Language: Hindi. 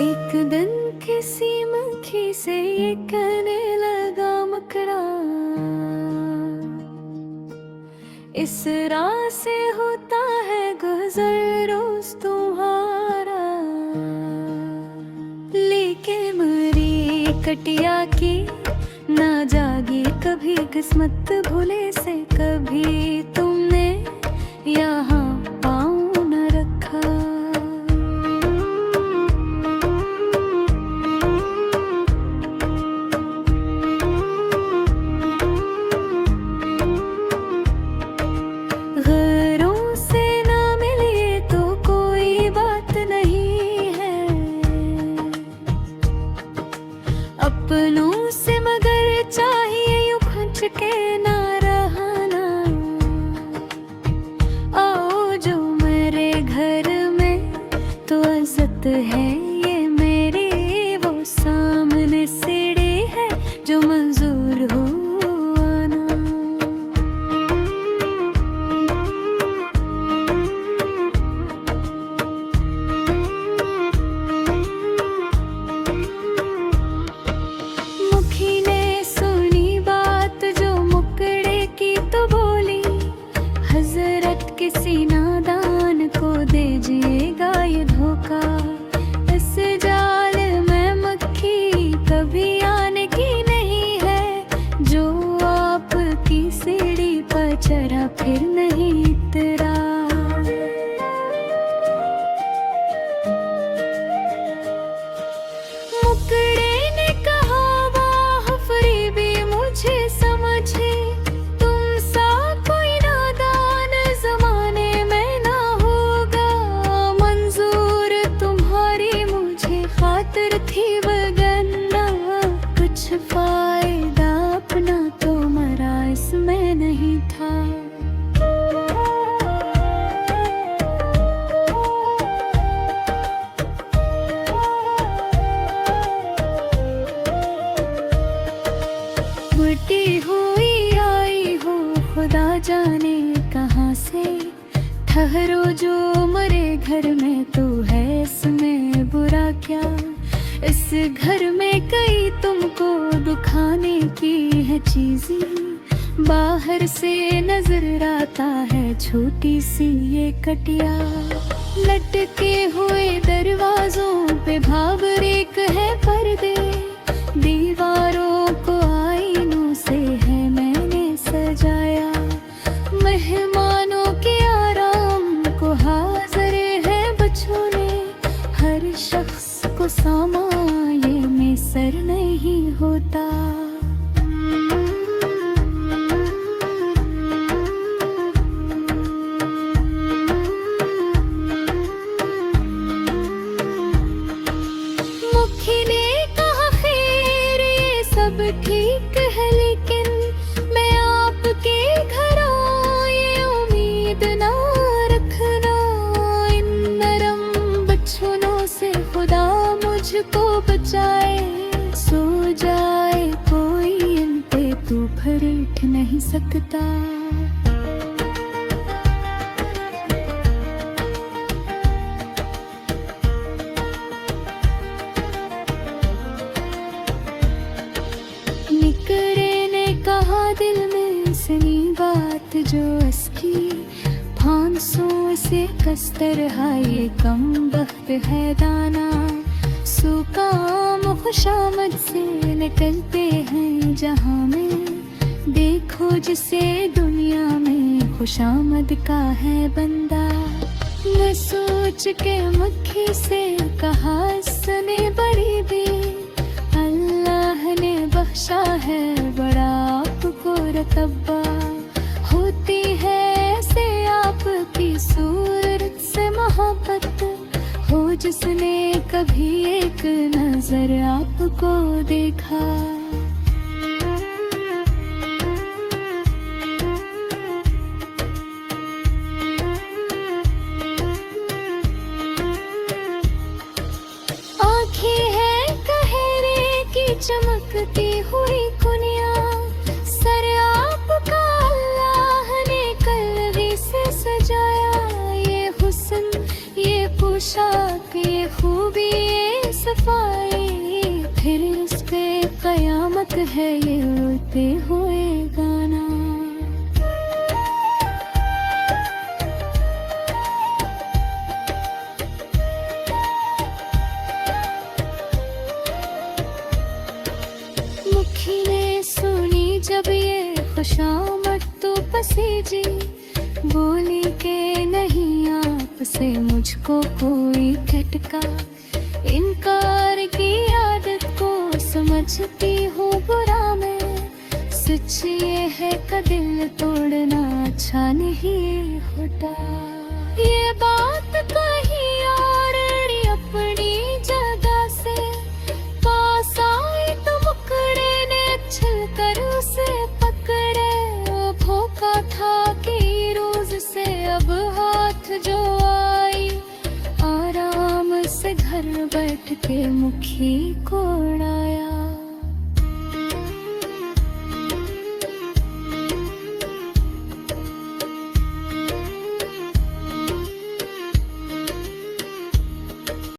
एक दिन किसी मक्खी से ये कहने लगा मकड़ा, इस राह से होता है गुजर रोज तुम्हारा। लेके मरी कटिया की ना जागी कभी किस्मत भूले से, कभी तुमने यहाँ पाँव न रखा। घरों से ना मिले तो कोई बात नहीं है, अपनों से मगर चाहिए यूं खंच के ना रहना। आओ जो मेरे घर में तो इज्जत है ये मेरी, वो सामने सीढ़ी है जो मंजूर हो आना। मुखी ने सुनी बात जो मुकड़े की तो बोली, हजरत किसी नादान को दीजिएगा ये धोखा। इस जाल में मक्खी कभी आने की नहीं है, जो आपकी सीढ़ी पर चढ़ा फिर नहीं उतरा। मुकड़े ने कहा वाह फरीबी मुझे समझे, तुम सा कोई नादान जमाने में ना होगा। मंजूर तुम्हारी मुझे खातिर थी वगन्ना, कुछ फायदा अपना तो मरा इसमें नहीं था। बुढ़ी हुई आई हो खुदा जाने कहाँ से, ठहरो जो मरे घर में तो है इसमें बुरा क्या। इस घर में कई तुमको दुखाने की है चीजें, बाहर से नजर आता है छोटी सी ये कटिया। लटके हुए दरवाजों पे भावरेक है पर्दे, दीवारों को आईनों से है मैंने सजाया। मेहमानों के आराम को हाजिर है बच्चों ने, हर शख्स को सामा ये मैसर नहीं होता। मुखी ने कहा खैर ये सब ठीक है, लेकिन मैं आपके घर ये उम्मीद ना रखना। इन नरम बचपनों से खुदा मुझको बचाए, सो जाए कोई इन पे तू फरेट नहीं सकता। निकरे ने कहा दिल में सनी बात जो इसकी, फांसों से कस्तर हाय कम बख्त है दाना। सुकाम खुशामद से निकलते हैं जहाँ में, देखो जिसे दुनिया में खुशामद का है बंदा। मैं सोच के मक्खी से कहा इसने बड़ी भी, अल्लाह ने बख्शा है बड़ा आपको रतब्बा। होती है ऐसे आपकी सूरत से मोहब्बत, हो जिसने कभी एक नजर आपको देखा। आँखें हैं कहरे की चमकती हुई कुनिया, सर आपका अल्लाह ने कलगी से सजाया। ये हुस्न ये पोशाक ये खूबी ये है ये उड़ते हुए गाना। मुखी ने सुनी जब ये खुशामद तो पसीजी, बोली के नहीं आपसे मुझको कोई खटका। इनकार की आदत को समझती हूँ बुरा मैं, सच ये है का दिल तोड़ना अच्छा नहीं होता। ये बात कहीं और अपनी जगह से पास आई तो मुकड़े ने छल कर उसे पकड़े। वो भूखा था कि रोज से अब हाथ जो आई, आराम से घर बैठ के मुखी को उड़ाया।